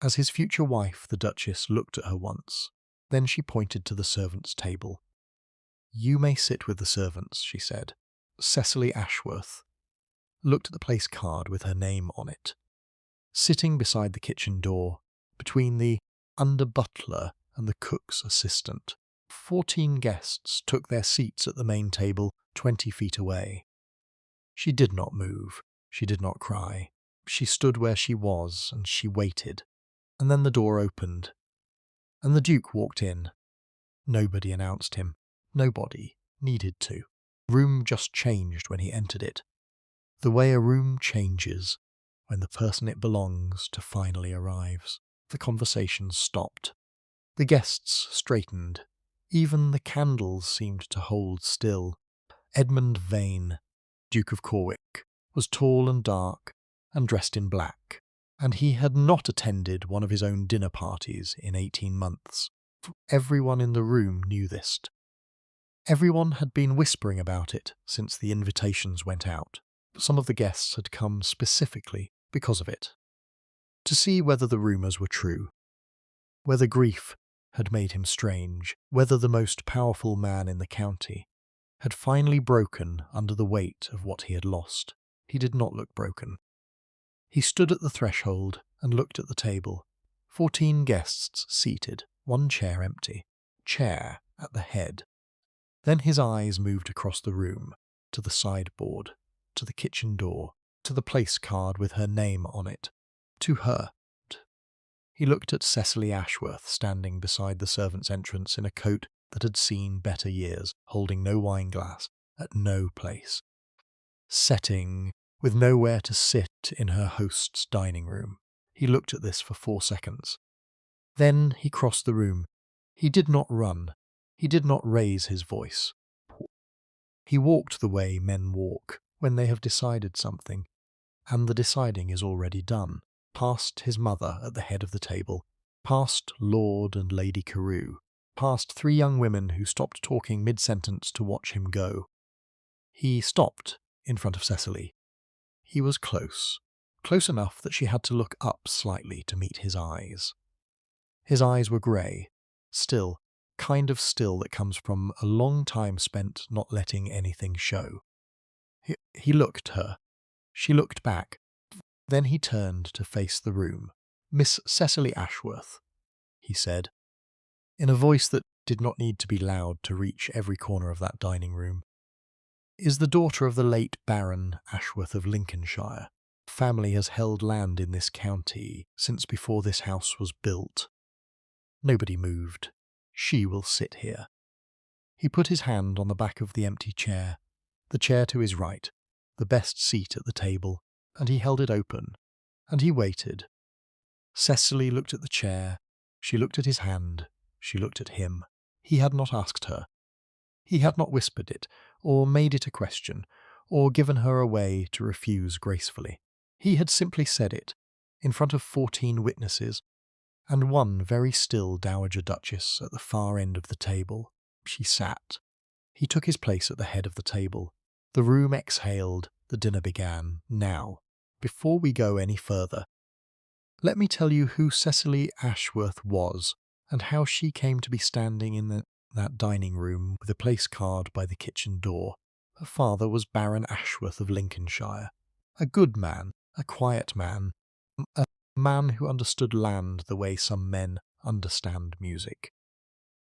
As his future wife, the Duchess looked at her once. Then she pointed to the servants' table. "You may sit with the servants," she said. Cecily Ashworth looked at the place card with her name on it. Sitting beside the kitchen door, between the under-butler and the cook's assistant, 14 guests took their seats at the main table 20 feet away. She did not move. She did not cry. She stood where she was and she waited. And then the door opened, and the Duke walked in. Nobody announced him. Nobody needed to. The room just changed when he entered it. The way a room changes when the person it belongs to finally arrives. The conversation stopped. The guests straightened. Even the candles seemed to hold still. Edmund Vane, Duke of Corwick, was tall and dark and dressed in black, and he had not attended one of his own dinner parties in 18 months. Everyone in the room knew this. Everyone had been whispering about it since the invitations went out. Some of the guests had come specifically because of it, to see whether the rumours were true, whether grief had made him strange, whether the most powerful man in the county had finally broken under the weight of what he had lost. He did not look broken. He stood at the threshold and looked at the table. 14 guests seated, one chair empty, chair at the head. Then his eyes moved across the room, to the sideboard, to the kitchen door, to the place card with her name on it, to her. He looked at Cecily Ashworth standing beside the servants' entrance in a coat that had seen better years, holding no wine glass, at no place. Setting, with nowhere to sit in her host's dining room. He looked at this for 4 seconds. Then he crossed the room. He did not run. He did not raise his voice. He walked the way men walk when they have decided something, and the deciding is already done, past his mother at the head of the table, past Lord and Lady Carew, past 3 young women who stopped talking mid-sentence to watch him go. He stopped in front of Cecily. He was close, close enough that she had to look up slightly to meet his eyes. His eyes were grey, still, kind of still that comes from a long time spent not letting anything show. He looked at her. She looked back. Then he turned to face the room. "Miss Cecily Ashworth," he said, in a voice that did not need to be loud to reach every corner of that dining room, "is the daughter of the late Baron Ashworth of Lincolnshire. Family has held land in this county since before this house was built." Nobody moved. "She will sit here." He put his hand on the back of the empty chair, the chair to his right, the best seat at the table, and he held it open, and he waited. Cecily looked at the chair, she looked at his hand, she looked at him. He had not asked her. He had not whispered it, or made it a question, or given her a way to refuse gracefully. He had simply said it, in front of 14 witnesses, and one very still Dowager Duchess at the far end of the table. She sat. He took his place at the head of the table. The room exhaled. The dinner began. "Now, before we go any further, let me tell you who Cecily Ashworth was, and how she came to be standing in that dining room with a place card by the kitchen door. Her father was Baron Ashworth of Lincolnshire, a good man, a quiet man, a man who understood land the way some men understand music,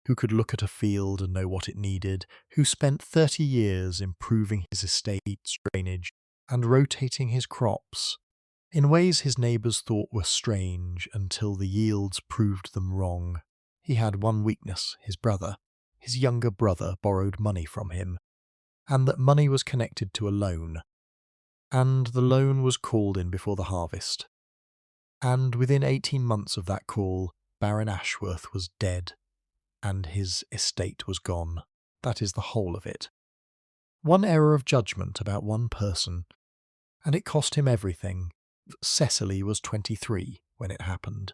who could look at a field and know what it needed, who spent 30 years improving his estate's drainage and rotating his crops in ways his neighbours thought were strange until the yields proved them wrong. He had one weakness: his brother. His younger brother borrowed money from him, and that money was connected to a loan, and the loan was called in before the harvest. And within 18 months of that call, Baron Ashworth was dead, and his estate was gone. That is the whole of it. One error of judgment about one person, and it cost him everything. Cecily was 23 when it happened.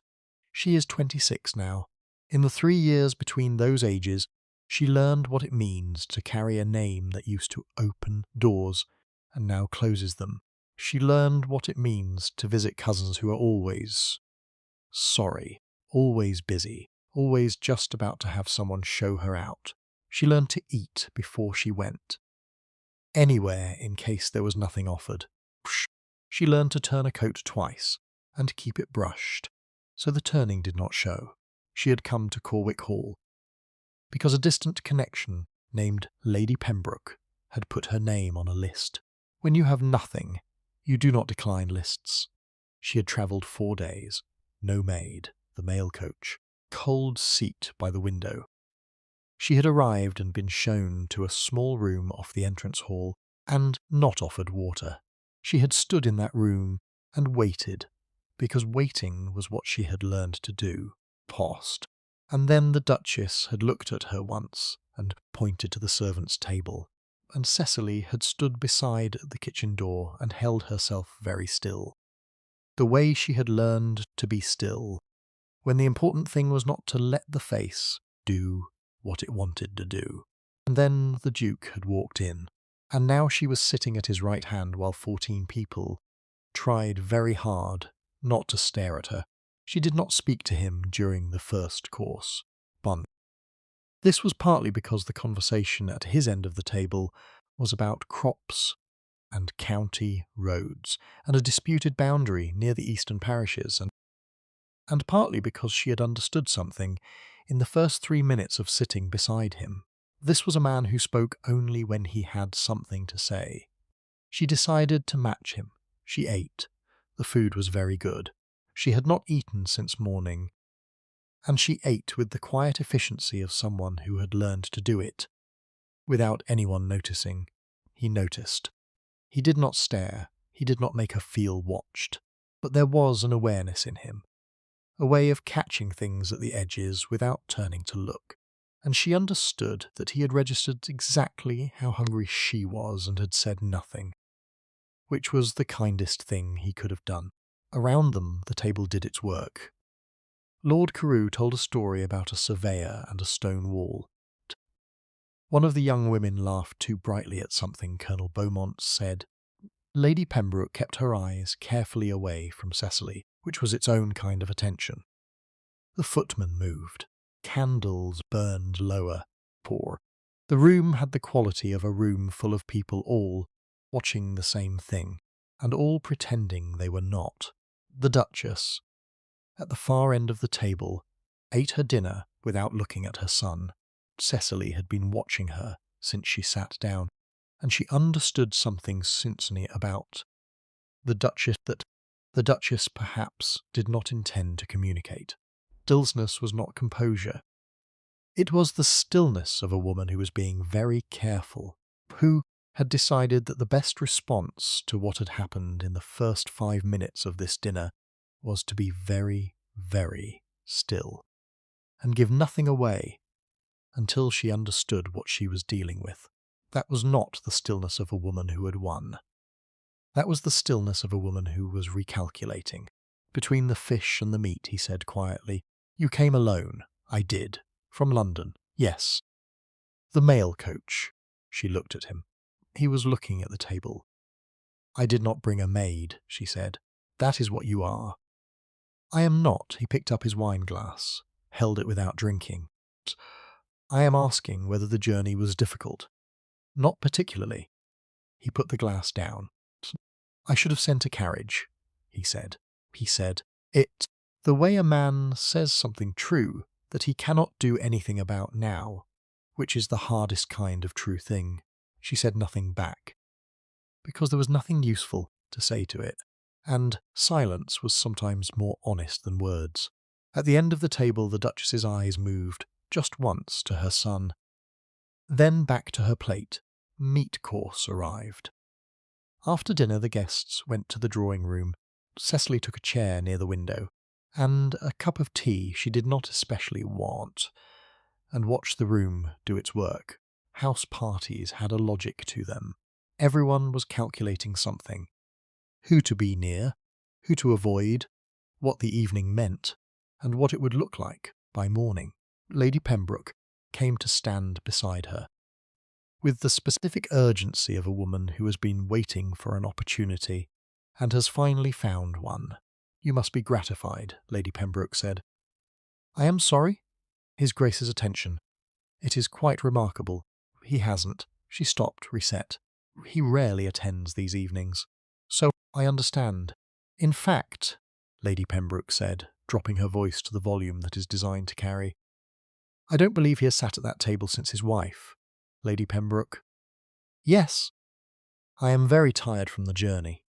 She is 26 now. In the 3 years between those ages, she learned what it means to carry a name that used to open doors and now closes them. She learned what it means to visit cousins who are always sorry, always busy, always just about to have someone show her out. She learned to eat before she went. Anywhere in case there was nothing offered. She learned to turn a coat twice and keep it brushed, so the turning did not show. She had come to Corwick Hall because a distant connection named Lady Pembroke had put her name on a list. When you have nothing, you do not decline lists. She had travelled 4 days, no maid, the mail coach, cold seat by the window. She had arrived and been shown to a small room off the entrance hall and not offered water. She had stood in that room and waited, because waiting was what she had learned to do, paused. And then the Duchess had looked at her once and pointed to the servants' table, and Cecily had stood beside the kitchen door and held herself very still. The way she had learned to be still, when the important thing was not to let the face do what it wanted to do. And then the Duke had walked in, and now she was sitting at his right hand while 14 people tried very hard not to stare at her. She did not speak to him during the first course. This was partly because the conversation at his end of the table was about crops and county roads and a disputed boundary near the eastern parishes, and partly because she had understood something in the first 3 minutes of sitting beside him. This was a man who spoke only when he had something to say. She decided to match him. She ate. The food was very good. She had not eaten since morning, and she ate with the quiet efficiency of someone who had learned to do it. Without anyone noticing, he noticed. He did not stare. He did not make her feel watched. But there was an awareness in him, a way of catching things at the edges without turning to look. And she understood that he had registered exactly how hungry she was and had said nothing, which was the kindest thing he could have done. Around them, the table did its work. Lord Carew told a story about a surveyor and a stone wall. One of the young women laughed too brightly at something Colonel Beaumont said. Lady Pembroke kept her eyes carefully away from Cecily, which was its own kind of attention. The footman moved. Candles burned lower. Poor. The room had the quality of a room full of people all watching the same thing, and all pretending they were not. The Duchess, at the far end of the table, ate her dinner without looking at her son. Cecily had been watching her since she sat down, and she understood something Cincinnati about the Duchess that the Duchess perhaps did not intend to communicate. Stillness was not composure. It was the stillness of a woman who was being very careful, who had decided that the best response to what had happened in the first 5 minutes of this dinner was to be very, very still, and give nothing away until she understood what she was dealing with. That was not the stillness of a woman who had won. That was the stillness of a woman who was recalculating. Between the fish and the meat, he said quietly, "You came alone." "I did. From London." "Yes." "The mail coach." She looked at him. He was looking at the table. "I did not bring a maid," she said. "That is what you are." "I am not." He picked up his wine glass, held it without drinking. "I am asking whether the journey was difficult." "Not particularly." He put the glass down. "I should have sent a carriage," he said. "It, the way a man says something true that he cannot do anything about now, which is the hardest kind of true thing." She said nothing back, because there was nothing useful to say to it, and silence was sometimes more honest than words. At the end of the table, the Duchess's eyes moved just once to her son, then back to her plate. Meat course arrived. After dinner, the guests went to the drawing-room. Cecily took a chair near the window, and a cup of tea she did not especially want, and watched the room do its work. House parties had a logic to them. Everyone was calculating something. Who to be near, who to avoid, what the evening meant, and what it would look like by morning. Lady Pembroke came to stand beside her, with the specific urgency of a woman who has been waiting for an opportunity and has finally found one. You must be gratified, Lady Pembroke said. I am sorry? His Grace's attention. It is quite remarkable. He hasn't. She stopped, reset. He rarely attends these evenings. So, I understand. In fact, Lady Pembroke said, dropping her voice to the volume that is designed to carry, I don't believe he has sat at that table since his wife. Lady Pembroke. Yes. I am very tired from the journey.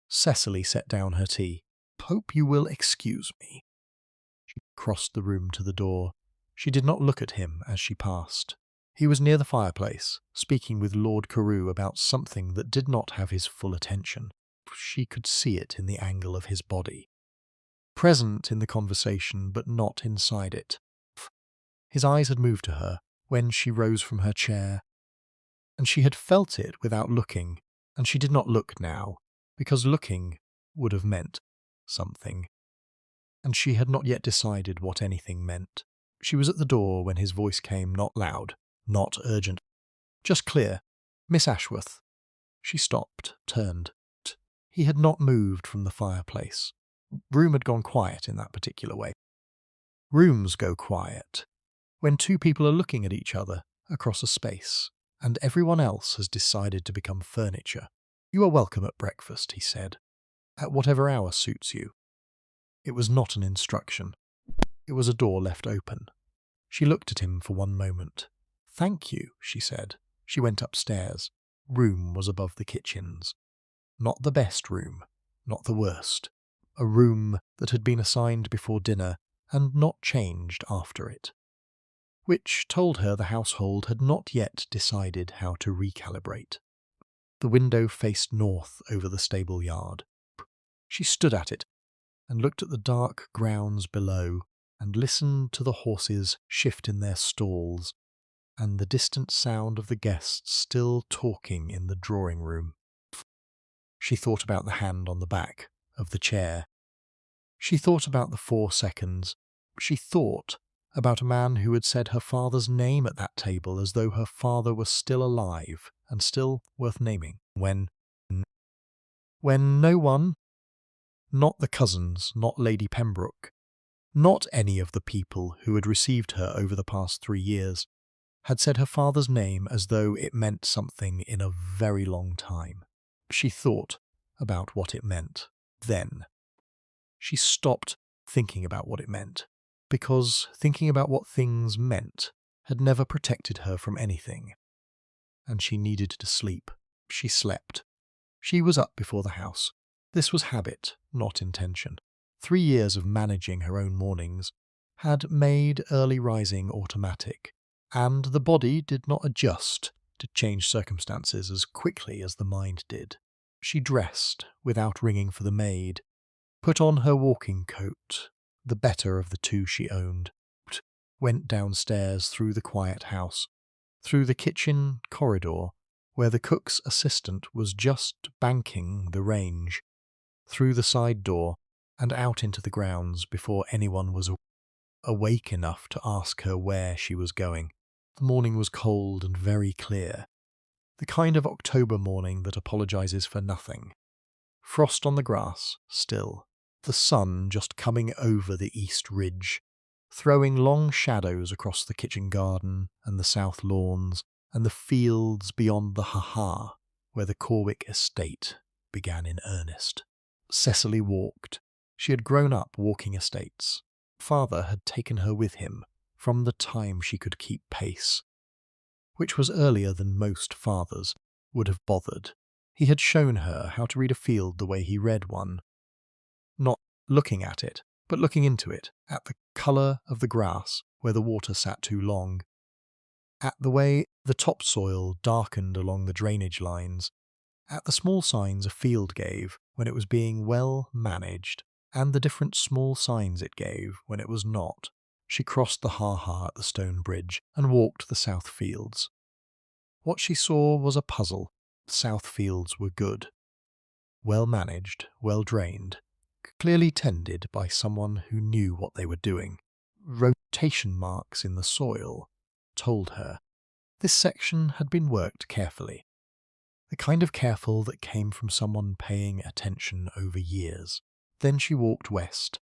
Cecily set down her tea. Hope you will excuse me. She crossed the room to the door. She did not look at him as she passed. He was near the fireplace, speaking with Lord Carew about something that did not have his full attention. She could see it in the angle of his body. Present in the conversation, but not inside it. His eyes had moved to her when she rose from her chair, and she had felt it without looking, and she did not look now, because looking would have meant something, and she had not yet decided what anything meant. She was at the door when his voice came, not loud, not urgent, just clear. Miss Ashworth. She stopped, turned. He had not moved from the fireplace. Room had gone quiet in that particular way. Rooms go quiet when two people are looking at each other across a space, and everyone else has decided to become furniture. You are welcome at breakfast, he said, at whatever hour suits you. It was not an instruction. It was a door left open. She looked at him for one moment. Thank you, she said. She went upstairs. Room was above the kitchens. Not the best room, not the worst. A room that had been assigned before dinner and not changed after it, which told her the household had not yet decided how to recalibrate. The window faced north over the stable yard. She stood at it and looked at the dark grounds below and listened to the horses shift in their stalls and the distant sound of the guests still talking in the drawing-room. She thought about the hand on the back of the chair. She thought about the 4 seconds. She thought about a man who had said her father's name at that table as though her father was still alive and still worth naming, when no one, not the cousins, not Lady Pembroke, not any of the people who had received her over the past 3 years, had said her father's name as though it meant something in a very long time. She thought about what it meant. Then she stopped thinking about what it meant, because thinking about what things meant had never protected her from anything. And she needed to sleep. She slept. She was up before the house. This was habit, not intention. 3 years of managing her own mornings had made early rising automatic, and the body did not adjust to changed circumstances as quickly as the mind did. She dressed without ringing for the maid, put on her walking coat, the better of the 2 she owned, went downstairs through the quiet house, through the kitchen corridor where the cook's assistant was just banking the range, through the side door and out into the grounds before anyone was awake enough to ask her where she was going. The morning was cold and very clear, the kind of October morning that apologizes for nothing. Frost on the grass, still, the sun just coming over the east ridge, throwing long shadows across the kitchen garden and the south lawns and the fields beyond the ha-ha, where the Corwick estate began in earnest. Cecily walked. She had grown up walking estates. Father had taken her with him from the time she could keep pace, which was earlier than most fathers would have bothered. He had shown her how to read a field the way he read one, not looking at it, but looking into it, at the colour of the grass where the water sat too long, at the way the topsoil darkened along the drainage lines, at the small signs a field gave when it was being well managed, and the different small signs it gave when it was not. She crossed the ha-ha at the stone bridge and walked the south fields. What she saw was a puzzle. The south fields were good, well managed, well drained, clearly tended by someone who knew what they were doing. Rotation marks in the soil told her this section had been worked carefully, the kind of careful that came from someone paying attention over years. Then she walked west.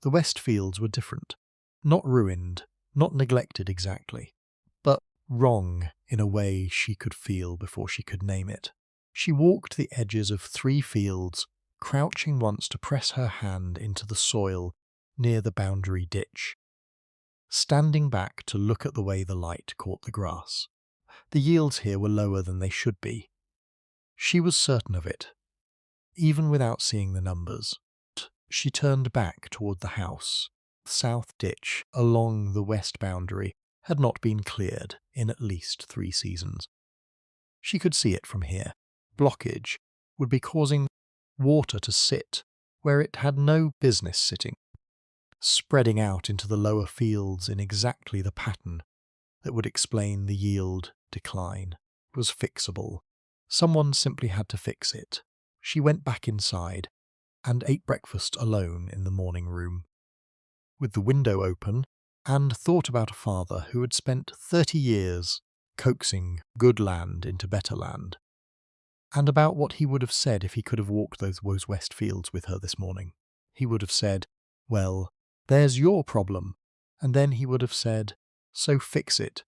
The west fields were different. Not ruined, not neglected exactly, but wrong in a way she could feel before she could name it. She walked the edges of 3 fields, crouching once to press her hand into the soil near the boundary ditch, standing back to look at the way the light caught the grass. The yields here were lower than they should be. She was certain of it, even without seeing the numbers. She turned back toward the house. The south ditch along the west boundary had not been cleared in at least 3 seasons. She could see it from here. Blockage would be causing water to sit where it had no business sitting, spreading out into the lower fields in exactly the pattern that would explain the yield decline. It was fixable. Someone simply had to fix it. She went back inside and ate breakfast alone in the morning room, with the window open, and thought about a father who had spent 30 years coaxing good land into better land, and about what he would have said if he could have walked those west fields with her this morning. He would have said, "Well, there's your problem," and then he would have said, "So fix it."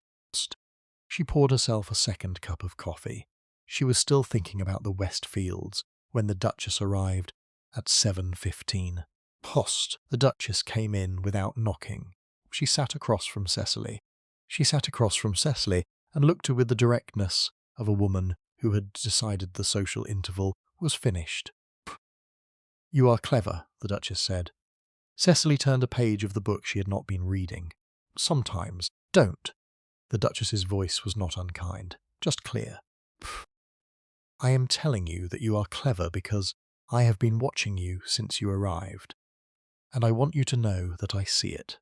She poured herself a second cup of coffee. She was still thinking about the west fields when the Duchess arrived at 7:15. Post. The Duchess came in without knocking. She sat across from Cecily. And looked at her with the directness of a woman who had decided the social interval was finished. "You are clever," the Duchess said. Cecily turned a page of the book she had not been reading. "Sometimes. Don't." The Duchess's voice was not unkind, just clear. "I am telling you that you are clever because I have been watching you since you arrived, and I want you to know that I see it.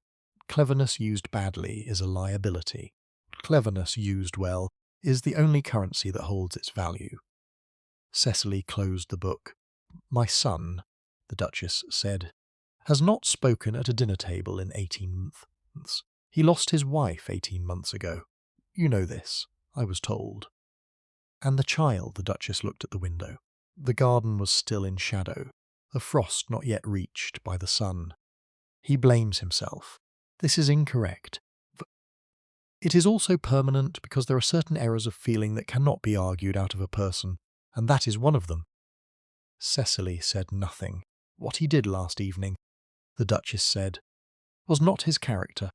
Cleverness used badly is a liability. Cleverness used well is the only currency that holds its value." Cecily closed the book. "My son," the Duchess said, "has not spoken at a dinner table in 18 months. He lost his wife 18 months ago. You know this, I was told." "And the child," the Duchess looked at the window. The garden was still in shadow, the frost not yet reached by the sun. "He blames himself. This is incorrect. It is also permanent because there are certain errors of feeling that cannot be argued out of a person, and that is one of them." Cecily said nothing. "What he did last evening," the Duchess said, "was not his character.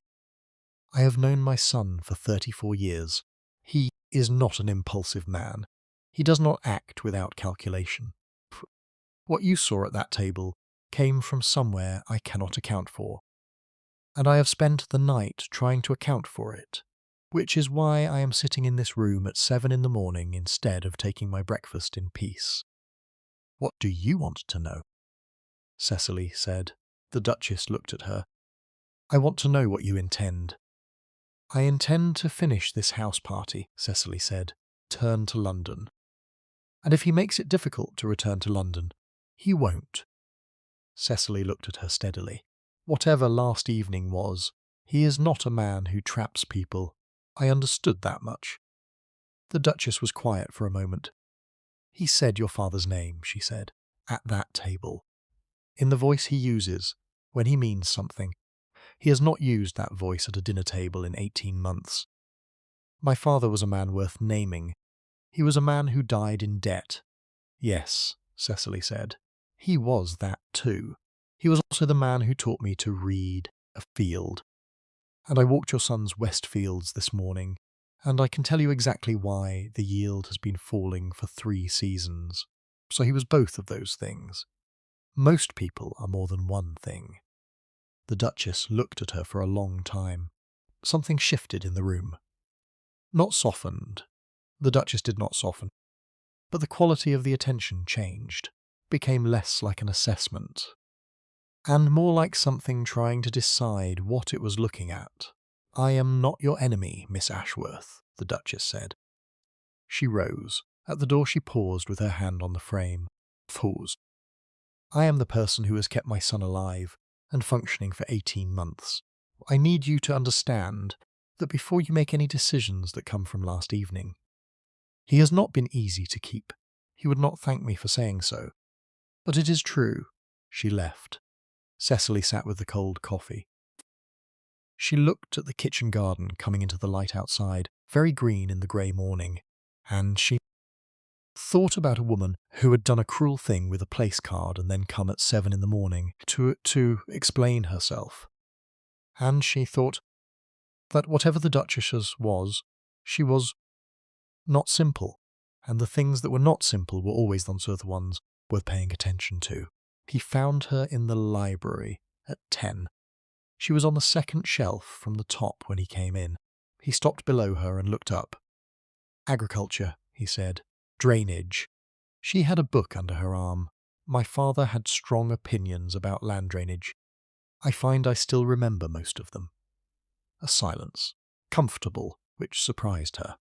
I have known my son for 34 years. He is not an impulsive man. He does not act without calculation. What you saw at that table came from somewhere I cannot account for, and I have spent the night trying to account for it, which is why I am sitting in this room at 7 in the morning instead of taking my breakfast in peace." "What do you want to know?" Cecily said. The Duchess looked at her. "I want to know what you intend." "I intend to finish this house party," Cecily said. "Turn to London. And if he makes it difficult to return to London, he won't." Cecily looked at her steadily. "Whatever last evening was, he is not a man who traps people. I understood that much." The Duchess was quiet for a moment. "He said your father's name," she said, "at that table. In the voice he uses, when he means something. He has not used that voice at a dinner table in 18 months. My father was a man worth naming. He was a man who died in debt." "Yes," Cecily said. "He was that too. He was also the man who taught me to read a field. And I walked your son's west fields this morning, and I can tell you exactly why the yield has been falling for 3 seasons. So he was both of those things. Most people are more than one thing." The Duchess looked at her for a long time. Something shifted in the room. Not softened. The Duchess did not soften. But the quality of the attention changed, became less like an assessment, and more like something trying to decide what it was looking at. "I am not your enemy, Miss Ashworth," the Duchess said. She rose. At the door she paused with her hand on the frame. Paused. "I am the person who has kept my son alive and functioning for 18 months. I need you to understand that before you make any decisions that come from last evening. He has not been easy to keep. He would not thank me for saying so. But it is true. She left. Cecily sat with the cold coffee. She looked at the kitchen garden coming into the light outside, very green in the grey morning, and she thought about a woman who had done a cruel thing with a place card and then come at 7 in the morning to explain herself. And she thought that whatever the Duchess was, she was not simple, and the things that were not simple were always the ones worth paying attention to. He found her in the library at 10. She was on the second shelf from the top when he came in. He stopped below her and looked up. Agriculture, he said. Drainage. She had a book under her arm. My father had strong opinions about land drainage. I find I still remember most of them. A silence. Comfortable, which surprised her.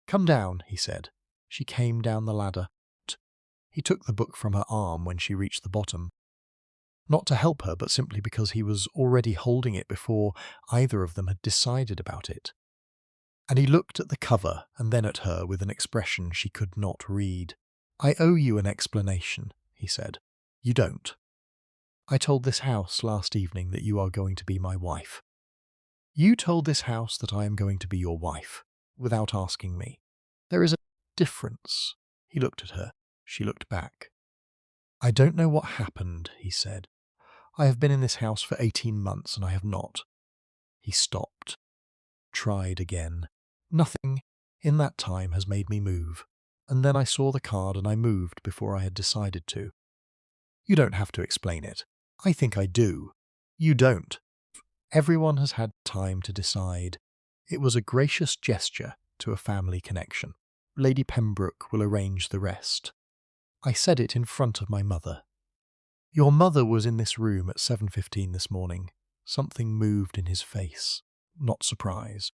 Come down, he said. She came down the ladder. He took the book from her arm when she reached the bottom. Not to help her, but simply because he was already holding it before either of them had decided about it. And he looked at the cover and then at her with an expression she could not read. I owe you an explanation, he said. You don't. I told this house last evening that you are going to be my wife. You told this house that I am going to be your wife, without asking me. There is a difference. He looked at her. She looked back. I don't know what happened, he said. I have been in this house for 18 months and I have not. He stopped. Tried again. Nothing in that time has made me move. And then I saw the card and I moved before I had decided to. You don't have to explain it. I think I do. You don't. Everyone has had time to decide. It was a gracious gesture to a family connection. Lady Pembroke will arrange the rest. I said it in front of my mother. Your mother was in this room at 7:15 this morning. Something moved in his face. Not surprise.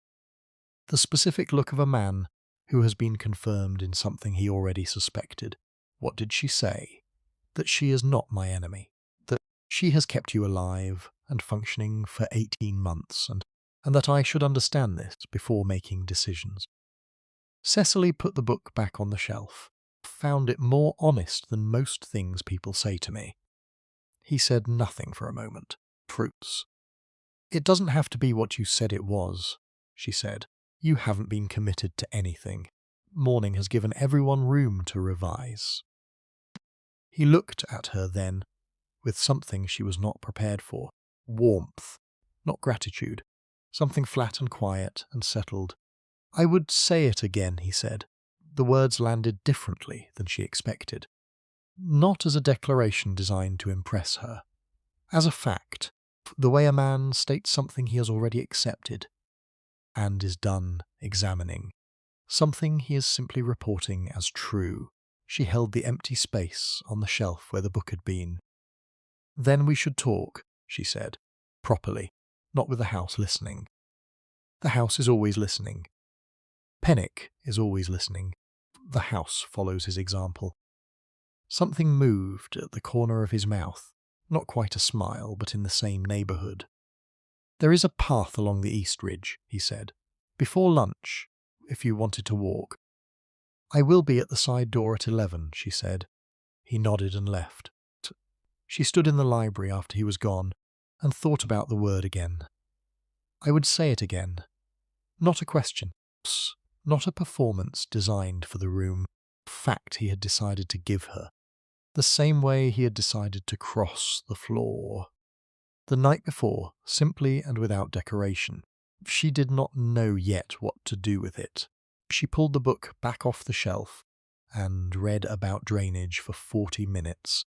The specific look of a man who has been confirmed in something he already suspected. What did she say? That she is not my enemy. That she has kept you alive and functioning for 18 months, and that I should understand this before making decisions. Cecily put the book back on the shelf. Found it more honest than most things people say to me. He said nothing for a moment. Fruits. It doesn't have to be what you said it was, she said. You haven't been committed to anything. Morning has given everyone room to revise. He looked at her then, with something she was not prepared for. Warmth, not gratitude. Something flat and quiet and settled. I would say it again, he said. The words landed differently than she expected. Not as a declaration designed to impress her. As a fact, the way a man states something he has already accepted and is done examining. Something he is simply reporting as true. She held the empty space on the shelf where the book had been. Then we should talk, she said, properly, not with the house listening. The house is always listening. Pennick is always listening. The house follows his example. Something moved at the corner of his mouth, not quite a smile, but in the same neighbourhood. There is a path along the East Ridge, he said. Before lunch, if you wanted to walk. I will be at the side door at 11, she said. He nodded and left. She stood in the library after he was gone and thought about the word again. I would say it again. Not a question. Not a performance designed for the room. Fact he had decided to give her. The same way he had decided to cross the floor. The night before, simply and without decoration. She did not know yet what to do with it. She pulled the book back off the shelf and read about drainage for 40 minutes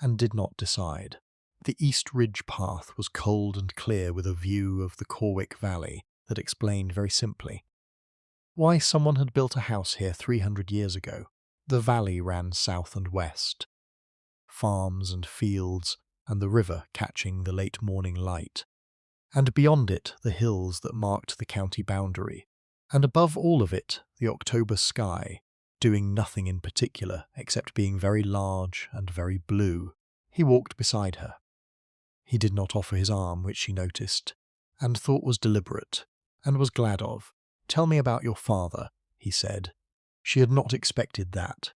and did not decide. The East Ridge path was cold and clear with a view of the Corwick Valley that explained very simply why someone had built a house here 300 years ago. The valley ran south and west. Farms and fields and the river catching the late morning light. And beyond it the hills that marked the county boundary. And above all of it the October sky, doing nothing in particular except being very large and very blue. He walked beside her. He did not offer his arm, which she noticed, and thought was deliberate, and was glad of. Tell me about your father, he said. She had not expected that.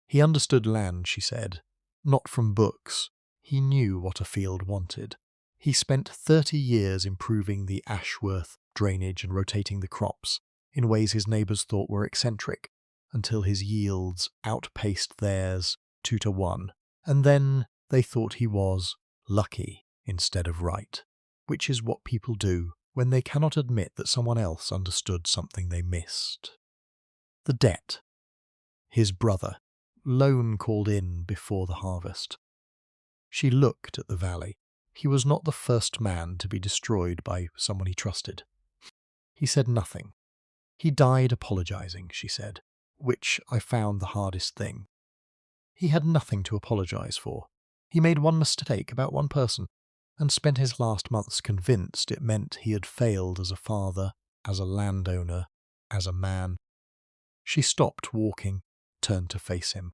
He understood land, she said. Not from books. He knew what a field wanted. He spent 30 years improving the Ashworth drainage and rotating the crops in ways his neighbours thought were eccentric, until his yields outpaced theirs 2-1, and then they thought he was lucky instead of right, which is what people do when they cannot admit that someone else understood something they missed. The debt. His brother. Loan called in before the harvest. She looked at the valley. He was not the first man to be destroyed by someone he trusted. He said nothing. He died apologizing, she said, which I found the hardest thing. He had nothing to apologize for. He made one mistake about one person, and spent his last months convinced it meant he had failed as a father, as a landowner, as a man. She stopped walking, turned to face him.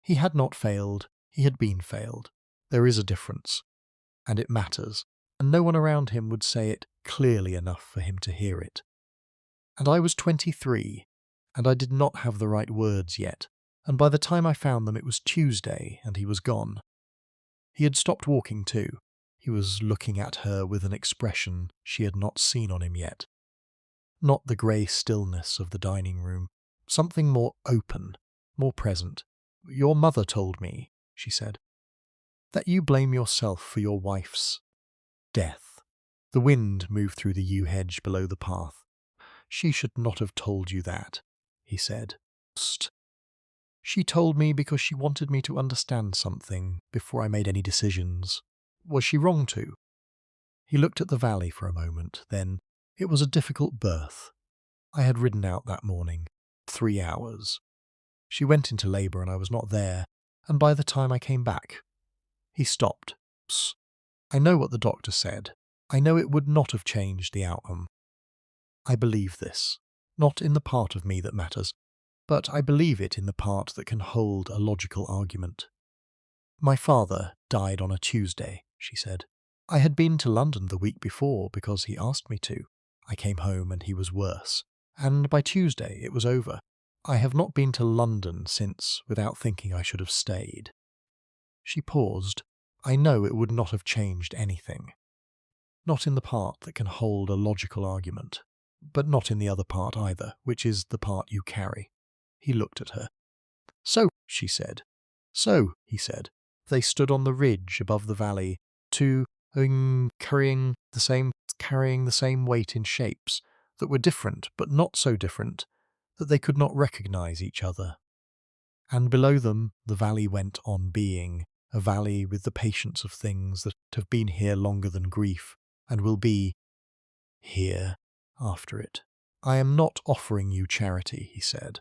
He had not failed, he had been failed. There is a difference, and it matters, and no one around him would say it clearly enough for him to hear it. And I was 23, and I did not have the right words yet, and by the time I found them it was Tuesday, and he was gone. He had stopped walking too. He was looking at her with an expression she had not seen on him yet. Not the grey stillness of the dining room, something more open, more present. "Your mother told me," she said, "that you blame yourself for your wife's death." The wind moved through the yew hedge below the path. "She should not have told you that," he said. "Psst. She told me because she wanted me to understand something before I made any decisions. Was she wrong to?" He looked at the valley for a moment, then, "It was a difficult birth. I had ridden out that morning. 3 hours. She went into labour and I was not there, and by the time I came back..." He stopped. "Psst. I know what the doctor said. I know it would not have changed the outcome. I believe this, not in the part of me that matters, but I believe it in the part that can hold a logical argument. My father died on a Tuesday," she said. "I had been to London the week before because he asked me to. I came home and he was worse, and by Tuesday it was over. I have not been to London since without thinking I should have stayed." She paused. "I know it would not have changed anything. Not in the part that can hold a logical argument, but not in the other part either, which is the part you carry." He looked at her. "So," she said. "So," he said. They stood on the ridge above the valley, two carrying the same weight in shapes that were different but not so different that they could not recognize each other. And below them the valley went on being, a valley with the patience of things that have been here longer than grief, and will be here after it. "I am not offering you charity," he said.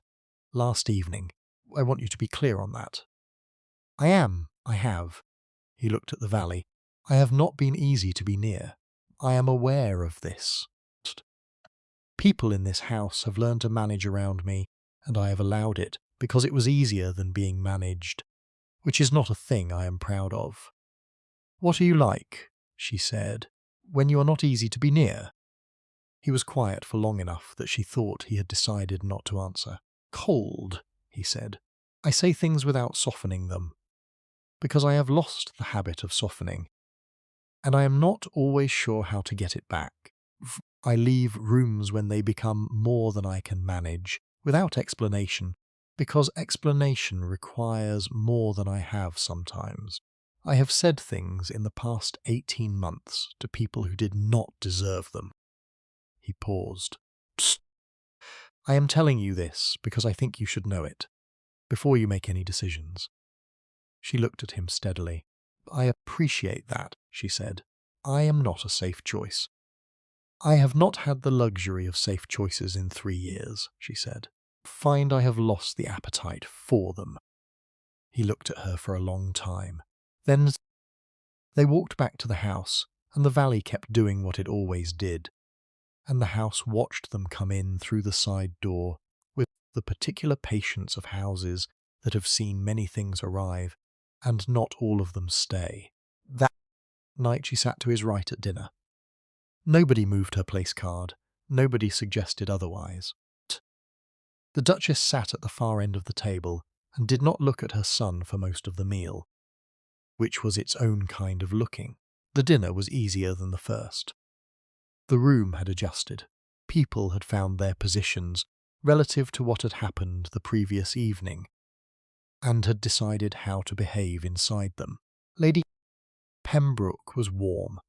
"Last evening. I want you to be clear on that." "I am. I have." He looked at the valley. "I have not been easy to be near. I am aware of this. People in this house have learned to manage around me, and I have allowed it because it was easier than being managed, which is not a thing I am proud of." "What are you like," she said, "when you are not easy to be near?" He was quiet for long enough that she thought he had decided not to answer. "Cold," he said. "I say things without softening them, because I have lost the habit of softening, and I am not always sure how to get it back. I leave rooms when they become more than I can manage, without explanation, because explanation requires more than I have sometimes. I have said things in the past 18 months to people who did not deserve them." He paused. "Psst. I am telling you this because I think you should know it, before you make any decisions." She looked at him steadily. "I appreciate that," she said. "I am not a safe choice." "I have not had the luxury of safe choices in 3 years," she said. "Find I have lost the appetite for them." He looked at her for a long time. Then they walked back to the house, and the valley kept doing what it always did, and the house watched them come in through the side door with the particular patience of houses that have seen many things arrive, and not all of them stay. That night she sat to his right at dinner. Nobody moved her place card. Nobody suggested otherwise. The Duchess sat at the far end of the table and did not look at her son for most of the meal. which was its own kind of looking. The dinner was easier than the first. The room had adjusted. People had found their positions relative to what had happened the previous evening, and had decided how to behave inside them. Lady Pembroke was warm,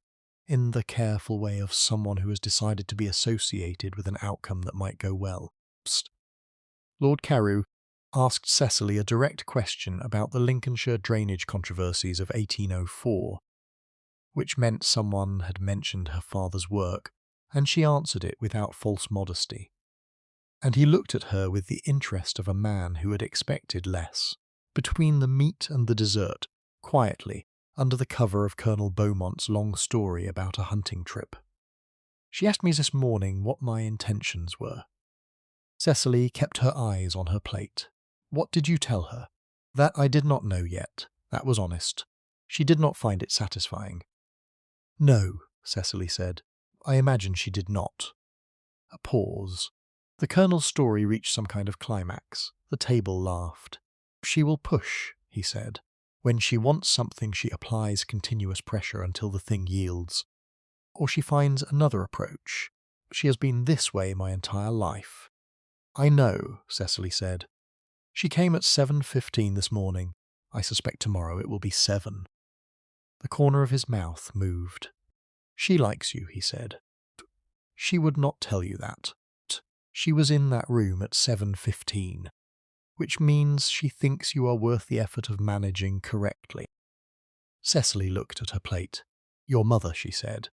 in the careful way of someone who has decided to be associated with an outcome that might go well. Psst. Lord Carew asked Cecily a direct question about the Lincolnshire drainage controversies of 1804, which meant someone had mentioned her father's work, and she answered it without false modesty. And he looked at her with the interest of a man who had expected less. Between the meat and the dessert, quietly, under the cover of Colonel Beaumont's long story about a hunting trip. She asked me this morning what my intentions were. Cecily kept her eyes on her plate. What did you tell her? That I did not know yet. That was honest. She did not find it satisfying. No, Cecily said. I imagine she did not. A pause. The Colonel's story reached some kind of climax. The table laughed. She will push, he said. When she wants something, she applies continuous pressure until the thing yields. Or she finds another approach. She has been this way my entire life. I know, Cecily said. She came at 7:15 this morning. I suspect tomorrow it will be 7. The corner of his mouth moved. She likes you, he said. She would not tell you that. She was in that room at 7:15, which means she thinks you are worth the effort of managing correctly. Cecily looked at her plate. Your mother, she said,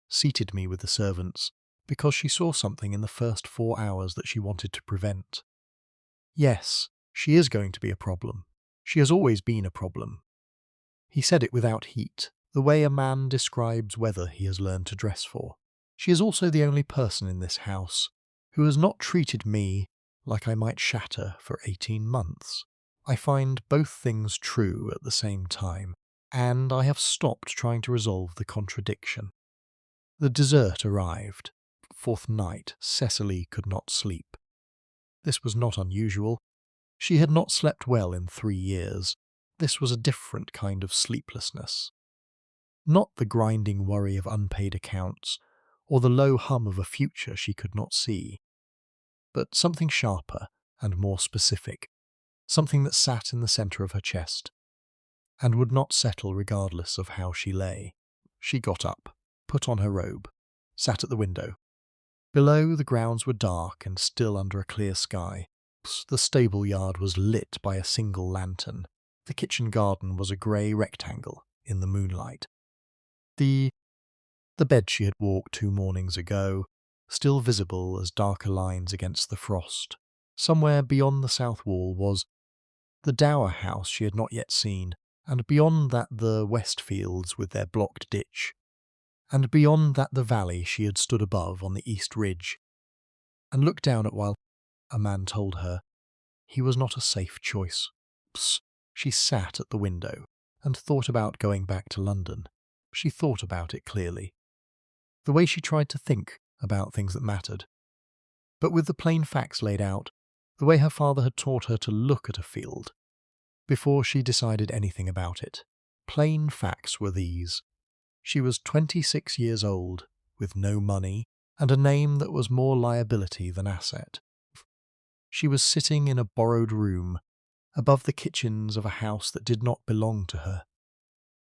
seated me with the servants because she saw something in the first 4 hours that she wanted to prevent. Yes, she is going to be a problem. She has always been a problem. He said it without heat, the way a man describes weather he has learned to dress for. She is also the only person in this house who has not treated me like I might shatter for 18 months. I find both things true at the same time, and I have stopped trying to resolve the contradiction. The dessert arrived. Fourth night, Cecily could not sleep. This was not unusual. She had not slept well in 3 years. This was a different kind of sleeplessness. Not the grinding worry of unpaid accounts, or the low hum of a future she could not see, but something sharper and more specific, something that sat in the centre of her chest, and would not settle regardless of how she lay. She got up, put on her robe, sat at the window. Below, the grounds were dark and still under a clear sky. The stable yard was lit by a single lantern. The kitchen garden was a grey rectangle in the moonlight. The bed she had walked 2 mornings ago, still visible as darker lines against the frost. Somewhere beyond the south wall was the dower house she had not yet seen, and beyond that the west fields with their blocked ditch, and beyond that the valley she had stood above on the east ridge, and looked down at while a man told her he was not a safe choice. She sat at the window and thought about going back to London. She thought about it clearly. The way she tried to think about things that mattered. But with the plain facts laid out, the way her father had taught her to look at a field, before she decided anything about it. Plain facts were these. She was 26 years old, with no money, and a name that was more liability than asset. She was sitting in a borrowed room, above the kitchens of a house that did not belong to her,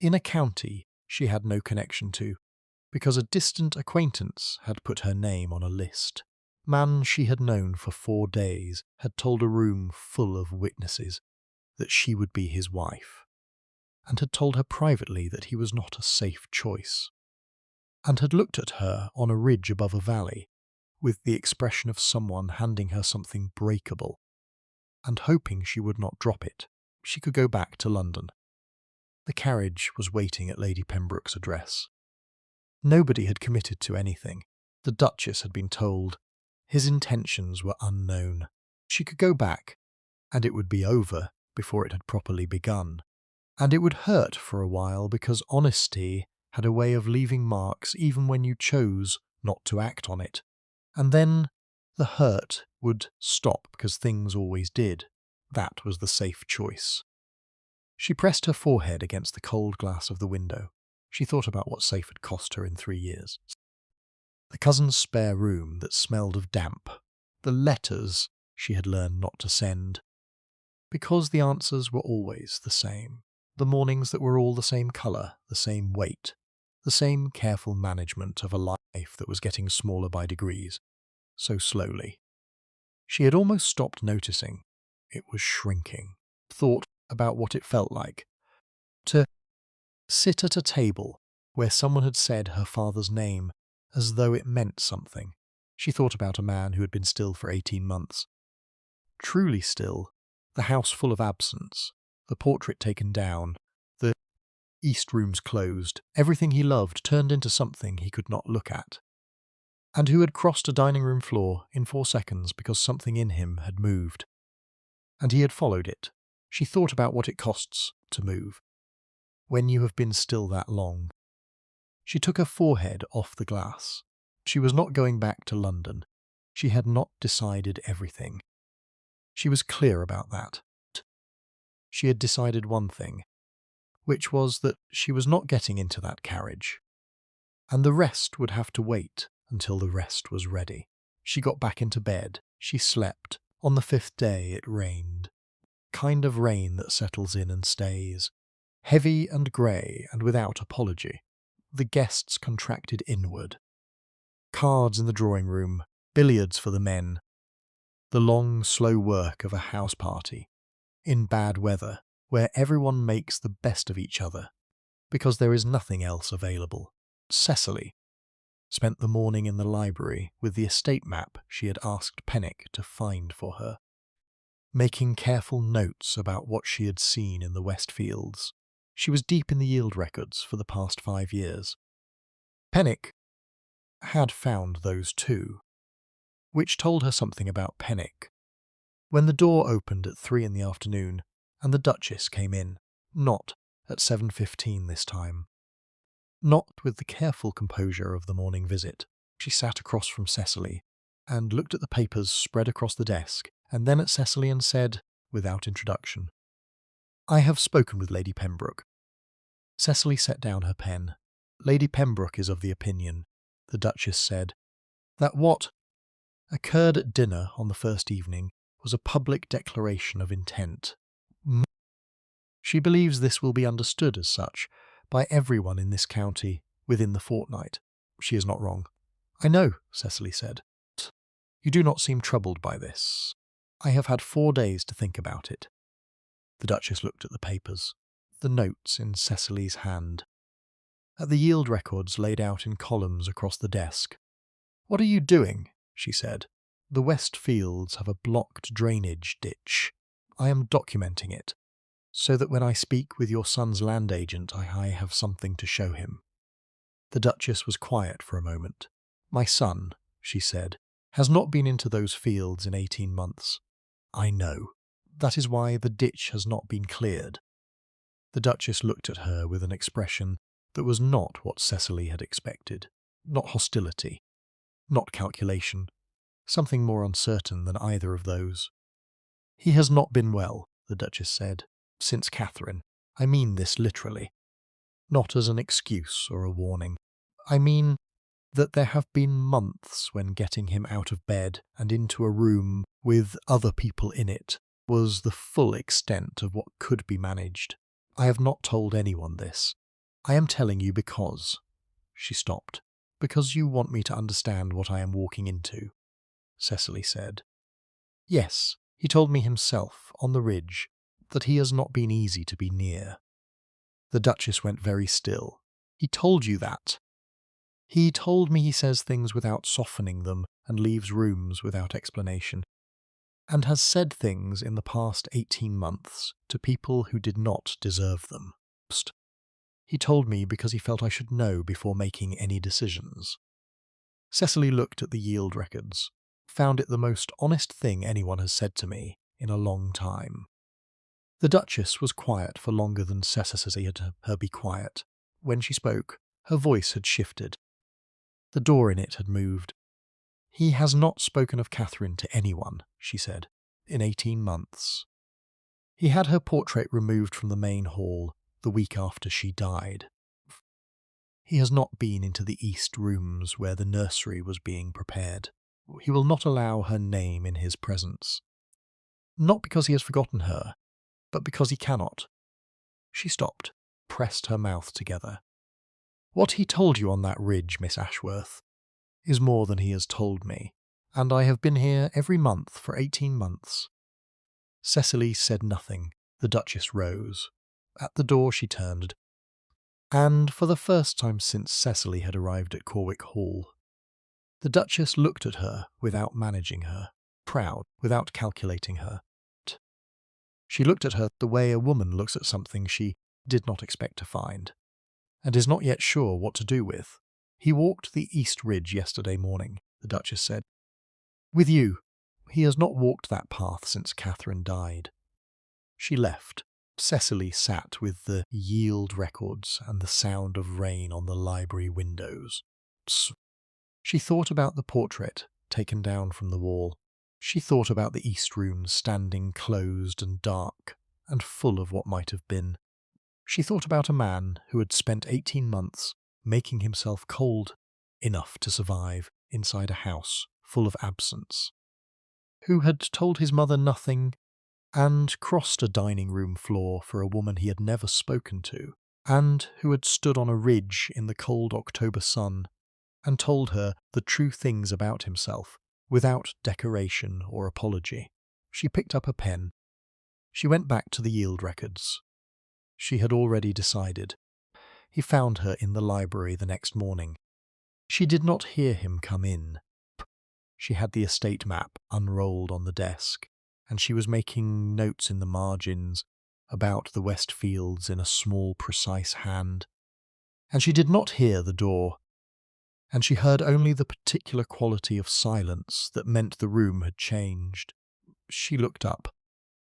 in a county she had no connection to, because a distant acquaintance had put her name on a list. Man she had known for 4 days had told a room full of witnesses that she would be his wife, and had told her privately that he was not a safe choice, and had looked at her on a ridge above a valley, with the expression of someone handing her something breakable, and hoping she would not drop it. She could go back to London. The carriage was waiting at Lady Pembroke's address. Nobody had committed to anything. The Duchess had been told. His intentions were unknown. She could go back, and it would be over before it had properly begun. And it would hurt for a while because honesty had a way of leaving marks even when you chose not to act on it. And then the hurt would stop because things always did. That was the safe choice. She pressed her forehead against the cold glass of the window. She thought about what safe had cost her in 3 years. The cousin's spare room that smelled of damp. The letters she had learned not to send. Because the answers were always the same. The mornings that were all the same colour, the same weight, the same careful management of a life that was getting smaller by degrees, so slowly. She had almost stopped noticing. It was shrinking. Thought about what it felt like to sit at a table where someone had said her father's name as though it meant something. She thought about a man who had been still for 18 months. Truly still, the house full of absence, the portrait taken down, the east rooms closed, everything he loved turned into something he could not look at. And who had crossed a dining room floor in 4 seconds because something in him had moved. And he had followed it. She thought about what it costs to move. When you have been still that long. She took her forehead off the glass. She was not going back to London. She had not decided everything. She was clear about that. She had decided one thing, which was that she was not getting into that carriage. And the rest would have to wait until the rest was ready. She got back into bed. She slept. On the 5th day it rained. Kind of rain that settles in and stays. Heavy and grey and without apology. The guests contracted inward. Cards in the drawing room, billiards for the men. The long, slow work of a house party. In bad weather, where everyone makes the best of each other, because there is nothing else available. Cecily spent the morning in the library with the estate map she had asked Pennick to find for her, making careful notes about what she had seen in the West Fields. She was deep in the yield records for the past 5 years. Pennick had found those too, which told her something about Pennick. When the door opened at 3 in the afternoon, and the Duchess came in, not at 7:15 this time. Not with the careful composure of the morning visit. She sat across from Cecily, and looked at the papers spread across the desk, and then at Cecily and said, without introduction, "I have spoken with Lady Pembroke." Cecily set down her pen. "Lady Pembroke is of the opinion," the Duchess said, "that what occurred at dinner on the first evening was a public declaration of intent. She believes this will be understood as such by everyone in this county within the fortnight. She is not wrong." "I know," Cecily said. "You do not seem troubled by this. I have had 4 days to think about it." The Duchess looked at the papers, the notes in Cecily's hand, at the yield records laid out in columns across the desk. "What are you doing?" she said. "The West Fields have a blocked drainage ditch. I am documenting it, so that when I speak with your son's land agent I have something to show him." The Duchess was quiet for a moment. "My son," she said, "has not been into those fields in 18 months. I know. That is why the ditch has not been cleared." The Duchess looked at her with an expression that was not what Cecily had expected. Not hostility. Not calculation. Something more uncertain than either of those. "He has not been well," the Duchess said, "since Catherine. I mean this literally. Not as an excuse or a warning. I mean that there have been months when getting him out of bed and into a room with other people in it was the full extent of what could be managed. I have not told anyone this. I am telling you because—" She stopped. "Because you want me to understand what I am walking into," Cecily said. "Yes, he told me himself, on the ridge, that he has not been easy to be near." The Duchess went very still. "He told you that?" "He told me he says things without softening them and leaves rooms without explanation, and has said things in the past 18 months to people who did not deserve them. He told me because he felt I should know before making any decisions." Cecily looked at the yield records, found it the most honest thing anyone has said to me in a long time. The Duchess was quiet for longer than Cecily had her be quiet. When she spoke, her voice had shifted. The door in it had moved. "He has not spoken of Catherine to anyone," she said, "in 18 months. He had her portrait removed from the main hall the week after she died. He has not been into the east rooms where the nursery was being prepared. He will not allow her name in his presence. Not because he has forgotten her, but because he cannot. She stopped, pressed her mouth together. What he told you on that ridge, Miss Ashworth, is more than he has told me, and I have been here every month for 18 months. Cecily said nothing. The Duchess rose. At the door she turned, and for the first time since Cecily had arrived at Corwick Hall, the Duchess looked at her without managing her, proud without calculating her. She looked at her the way a woman looks at something she did not expect to find, and is not yet sure what to do with. He walked the East Ridge yesterday morning, the Duchess said. With you. He has not walked that path since Catherine died. She left. Cecily sat with the Yield records and the sound of rain on the library windows. She thought about the portrait taken down from the wall. She thought about the East rooms standing closed and dark and full of what might have been. She thought about a man who had spent 18 months making himself cold enough to survive inside a house full of absence, who had told his mother nothing and crossed a dining room floor for a woman he had never spoken to, and who had stood on a ridge in the cold October sun and told her the true things about himself without decoration or apology. She picked up a pen. She went back to the Yield records. She had already decided. He found her in the library the next morning. She did not hear him come in. She had the estate map unrolled on the desk, and she was making notes in the margins about the West Fields in a small, precise hand. And she did not hear the door, and she heard only the particular quality of silence that meant the room had changed. She looked up.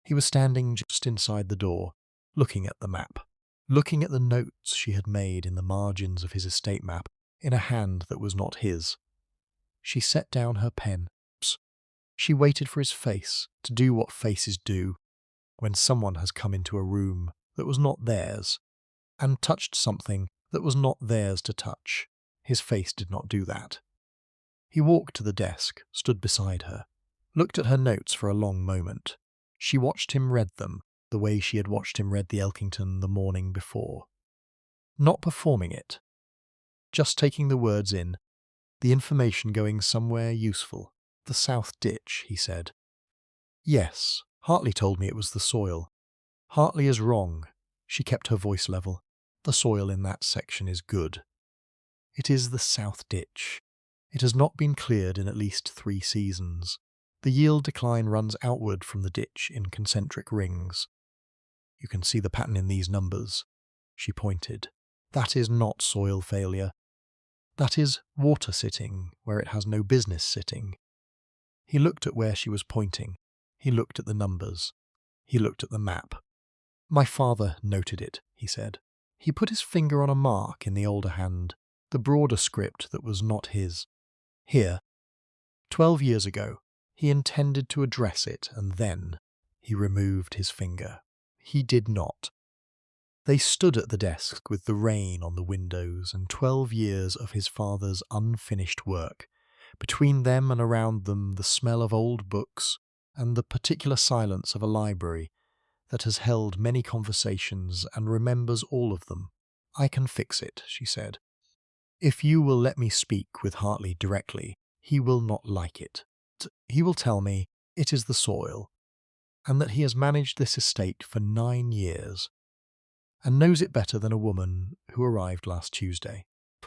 He was standing just inside the door, looking at the map, looking at the notes she had made in the margins of his estate map in a hand that was not his. She set down her pen. She waited for his face to do what faces do when someone has come into a room that was not theirs and touched something that was not theirs to touch. His face did not do that. He walked to the desk, stood beside her, looked at her notes for a long moment. She watched him read them the way she had watched him read the Elkington the morning before. Not performing it, just taking the words in, the information going somewhere useful. The South Ditch, he said. Yes, Hartley told me it was the soil. Hartley is wrong. She kept her voice level. The soil in that section is good. It is the South Ditch. It has not been cleared in at least 3 seasons. The yield decline runs outward from the ditch in concentric rings. You can see the pattern in these numbers. She pointed. That is not soil failure. That is water sitting where it has no business sitting. He looked at where she was pointing. He looked at the numbers. He looked at the map. My father noted it, he said. He put his finger on a mark in the older hand, the broader script that was not his. Here, 12 years ago, he intended to address it, and then he removed his finger. He did not. They stood at the desk with the rain on the windows and 12 years of his father's unfinished work. Between them and around them the smell of old books and the particular silence of a library that has held many conversations and remembers all of them. I can fix it, she said. If you will let me speak with Hartley directly, he will not like it. He will tell me it is the soil, and that he has managed this estate for 9 years, and knows it better than a woman who arrived last Tuesday.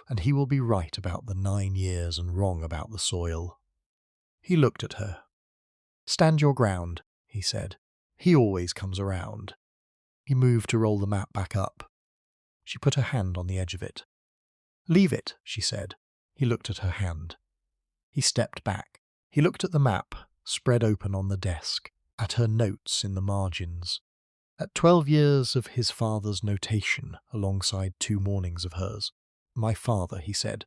And he will be right about the 9 years and wrong about the soil. He looked at her. Stand your ground, he said. He always comes around. He moved to roll the map back up. She put her hand on the edge of it. Leave it, she said. He looked at her hand. He stepped back. He looked at the map, spread open on the desk, at her notes in the margins, at 12 years of his father's notation alongside 2 mornings of hers. My father, he said,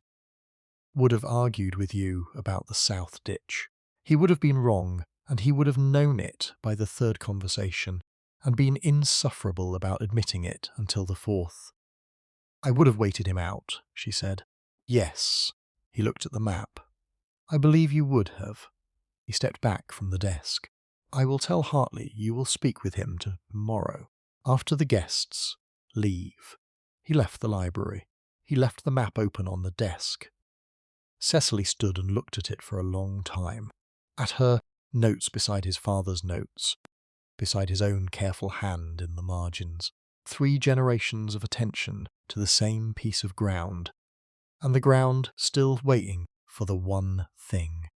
would have argued with you about the South Ditch. He would have been wrong, and he would have known it by the 3rd conversation, and been insufferable about admitting it until the 4th. "I would have waited him out," she said. "Yes." He looked at the map. "I believe you would have." He stepped back from the desk. "I will tell Hartley you will speak with him tomorrow, after the guests leave." He left the library. He left the map open on the desk. Cecily stood and looked at it for a long time. At her notes beside his father's notes, beside his own careful hand in the margins. 3 generations of attention to the same piece of ground, and the ground still waiting for the one thing.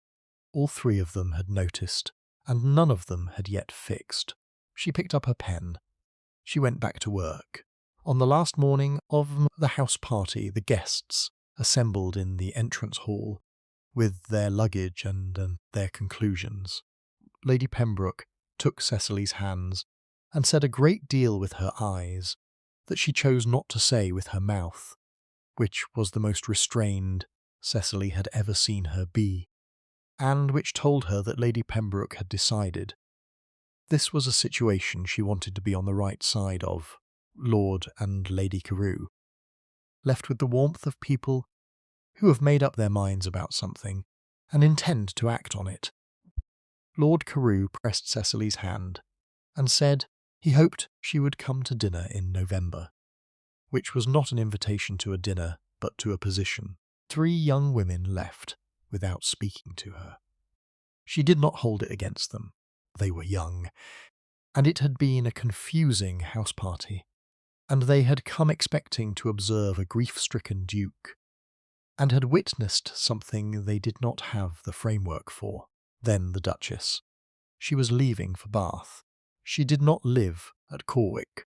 All 3 of them had noticed, and none of them had yet fixed. She picked up her pen. She went back to work. On the last morning of the house party, the guests assembled in the entrance hall with their luggage and their conclusions. Lady Pembroke took Cecily's hands and said a great deal with her eyes that she chose not to say with her mouth, which was the most restrained Cecily had ever seen her be, and which told her that Lady Pembroke had decided. This was a situation she wanted to be on the right side of, Lord and Lady Carew, left with the warmth of people who have made up their minds about something and intend to act on it. Lord Carew pressed Cecily's hand and said he hoped she would come to dinner in November, which was not an invitation to a dinner but to a position. 3 young women left without speaking to her. She did not hold it against them. They were young, and it had been a confusing house party, and they had come expecting to observe a grief-stricken duke, and had witnessed something they did not have the framework for. Then the Duchess. She was leaving for Bath. She did not live at Corwick.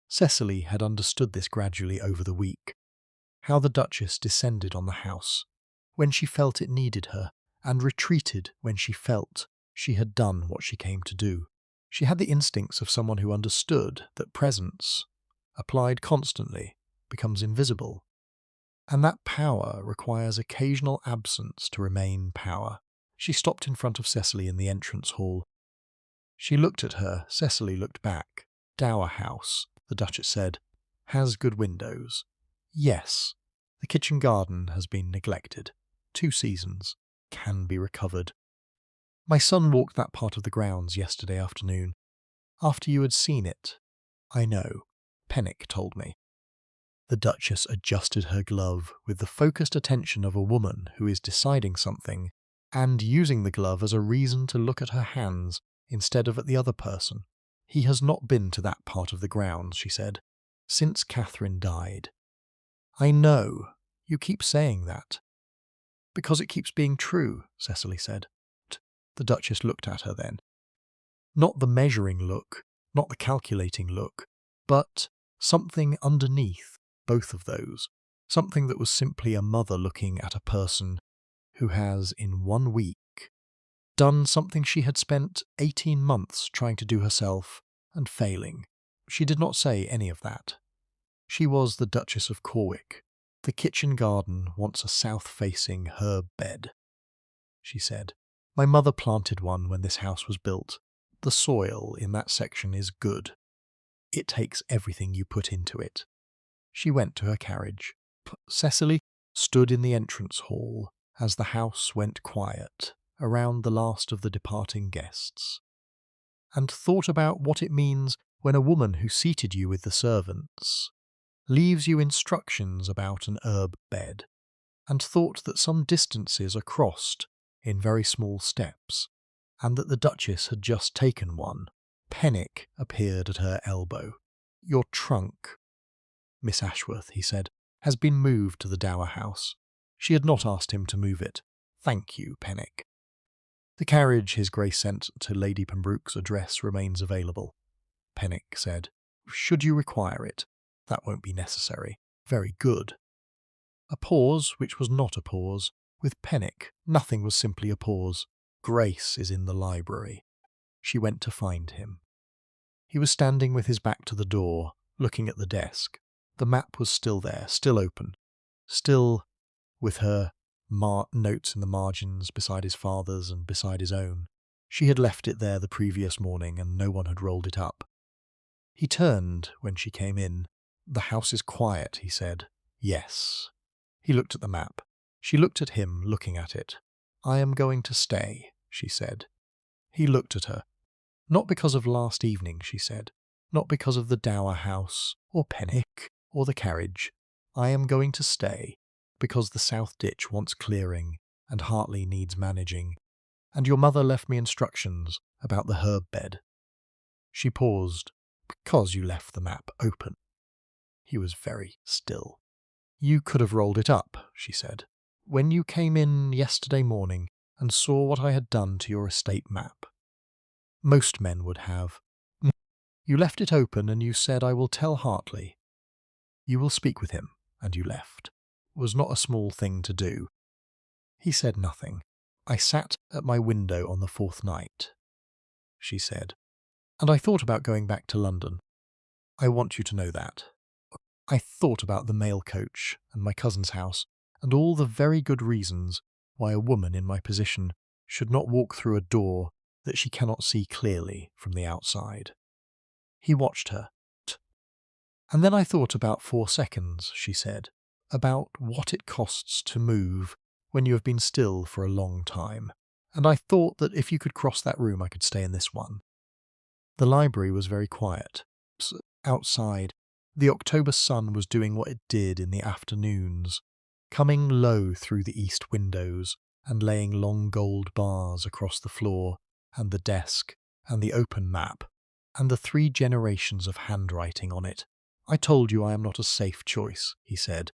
Cecily had understood this gradually over the week, how the Duchess descended on the house when she felt it needed her, and retreated when she felt she had done what she came to do. She had the instincts of someone who understood that presence, applied constantly, becomes invisible, and that power requires occasional absence to remain power. She stopped in front of Cecily in the entrance hall. She looked at her. Cecily looked back. "Dower House," the Duchess said, "has good windows." "Yes. The kitchen garden has been neglected. 2 seasons. Can be recovered. My son walked that part of the grounds yesterday afternoon. After you had seen it. I know. Pennick told me." The Duchess adjusted her glove with the focused attention of a woman who is deciding something and using the glove as a reason to look at her hands instead of at the other person. "He has not been to that part of the grounds," she said, "since Catherine died." "I know. You keep saying that." "Because it keeps being true," Cecily said. The Duchess looked at her then. Not the measuring look, not the calculating look, but something underneath both of those, something that was simply a mother looking at a person who has, in 1 week, done something she had spent 18 months trying to do herself and failing. She did not say any of that. She was the Duchess of Corwick. "The kitchen garden wants a south-facing herb bed," she said. "My mother planted one when this house was built. The soil in that section is good. It takes everything you put into it." She went to her carriage. Cecily stood in the entrance hall as the house went quiet around the last of the departing guests, and thought about what it means when a woman who seated you with the servants leaves you instructions about an herb bed, and thought that some distances are crossed in very small steps, and that the Duchess had just taken one. Pennick appeared at her elbow. "Your trunk, Miss Ashworth," he said, "has been moved to the Dower House." She had not asked him to move it. "Thank you, Pennick." "The carriage His Grace sent to Lady Pembroke's address remains available," Pennick said. "Should you require it, that won't be necessary." "Very good." A pause which was not a pause. With Pennick, nothing was simply a pause. "Grace is in the library." She went to find him. He was standing with his back to the door, looking at the desk. The map was still there, still open, still with her notes in the margins beside his father's and beside his own. She had left it there the previous morning, and no one had rolled it up. He turned when she came in. "The house is quiet," he said. "Yes." He looked at the map. She looked at him, looking at it. "I am going to stay," she said. He looked at her. "Not because of last evening," she said. "Not because of the dower house, or Pennick, or the carriage. I am going to stay because the south ditch wants clearing, and Hartley needs managing, and your mother left me instructions about the herb bed." She paused. "Because you left the map open." He was very still. "You could have rolled it up," she said, "when you came in yesterday morning and saw what I had done to your estate map. Most men would have. You left it open and you said, 'I will tell Hartley. You will speak with him,' and you left. It was not a small thing to do." He said nothing. "I sat at my window on the fourth night," she said, "and I thought about going back to London. I want you to know that. I thought about the mail coach and my cousin's house, and all the very good reasons why a woman in my position should not walk through a door that she cannot see clearly from the outside." He watched her. "And then I thought about 4 seconds," she said, "about what it costs to move when you have been still for a long time. And I thought that if you could cross that room I could stay in this one." The library was very quiet. Outside, the October sun was doing what it did in the afternoons, coming low through the east windows and laying long gold bars across the floor and the desk and the open map and the 3 generations of handwriting on it. "I told you I am not a safe choice," he said.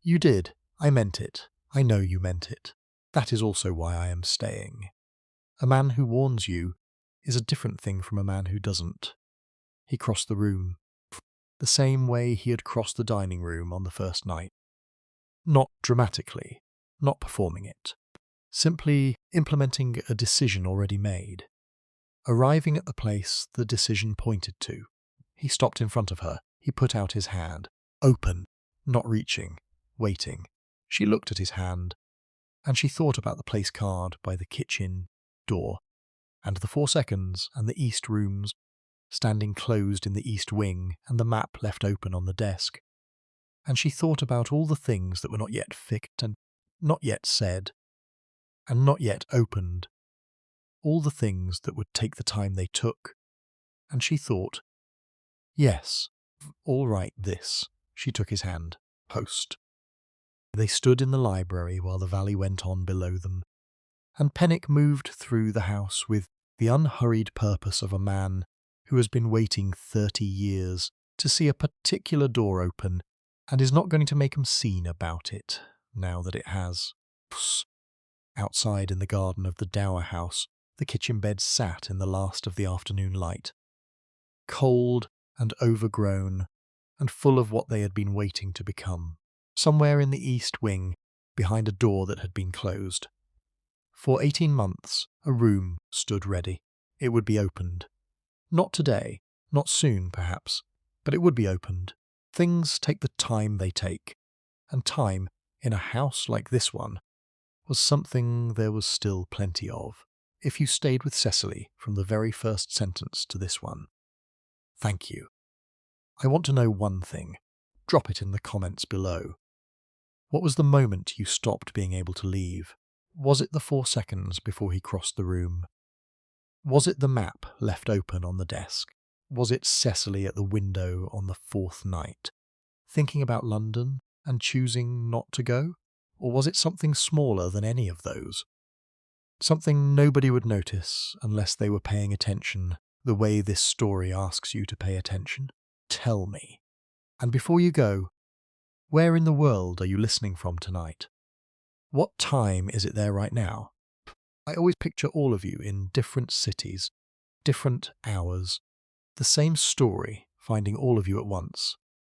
"You did. I meant it. I know you meant it. That is also why I am staying. A man who warns you is a different thing from a man who doesn't." He crossed the room, the same way he had crossed the dining room on the first night. Not dramatically, not performing it, simply implementing a decision already made. Arriving at the place the decision pointed to, he stopped in front of her. He put out his hand. Open, not reaching, waiting. She looked at his hand, and she thought about the place card by the kitchen door, and the 4 seconds, and the east rooms, standing closed in the east wing, and the map left open on the desk. And she thought about all the things that were not yet fixed, and not yet said, and not yet opened, all the things that would take the time they took. And she thought, "Yes, all right, this." She took his hand. "Post." They stood in the library while the valley went on below them, and Pennick moved through the house with the unhurried purpose of a man who has been waiting 30 years to see a particular door open and is not going to make a scene about it now that it has. Psst. Outside in the garden of the dower house, the kitchen bed sat in the last of the afternoon light, cold and overgrown, and full of what they had been waiting to become. Somewhere in the east wing, behind a door that had been closed. For 18 months, a room stood ready. It would be opened. Not today, not soon perhaps, but it would be opened. Things take the time they take, and time, in a house like this one, was something there was still plenty of, if you stayed with Cecily from the very first sentence to this one. Thank you. I want to know one thing. Drop it in the comments below. What was the moment you stopped being able to leave? Was it the 4 seconds before he crossed the room? Was it the map left open on the desk? Was it Cecily at the window on the 4th night, thinking about London and choosing not to go? Or was it something smaller than any of those? Something nobody would notice unless they were paying attention, the way this story asks you to pay attention? Tell me. And before you go, where in the world are you listening from tonight? What time is it there right now? I always picture all of you in different cities, different hours, the same story finding all of you at once.